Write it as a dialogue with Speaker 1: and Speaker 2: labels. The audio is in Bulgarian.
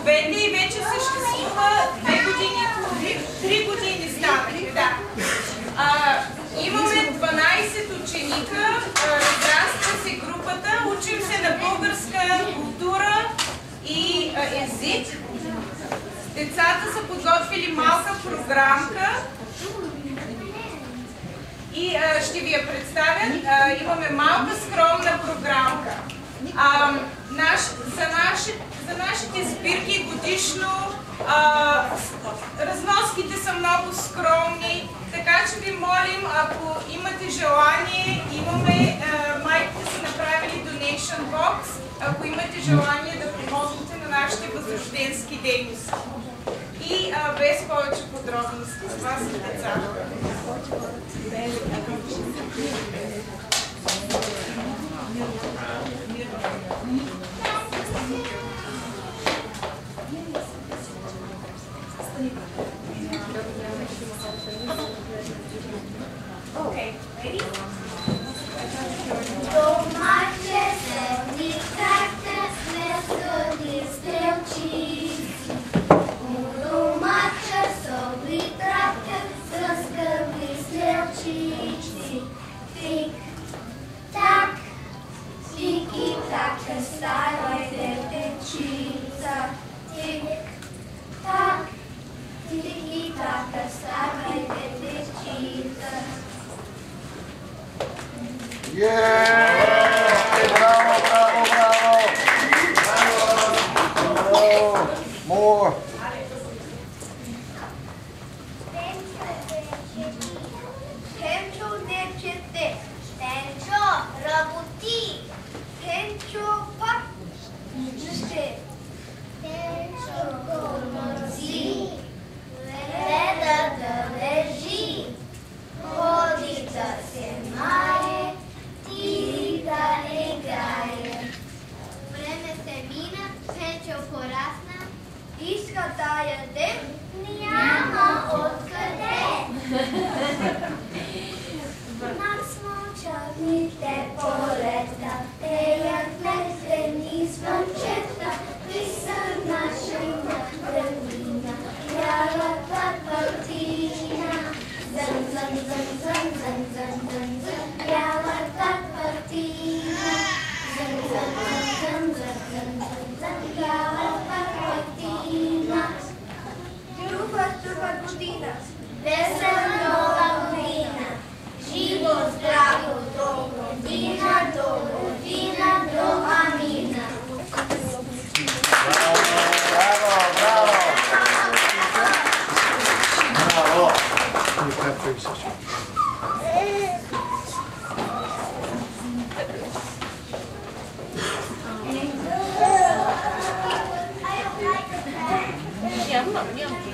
Speaker 1: обикновени и вече съществува 2 години и половина. 3 години станаха, да. Имаме 12 ученика, разраства се групата, учим се на българска култура и език. Децата са подготвили малка програмка и ще ви я представя. Имаме малка скромна програмка. За нашите сбирки годишно разноските са много скромни, така че ви молим, ако имате желание, имаме, майките са направили donation box, ако имате желание да помогнете на нашите възрожденски дейности. И без повече подробности, това са децата. Okay, ready?
Speaker 2: Nhắm mộng nhau.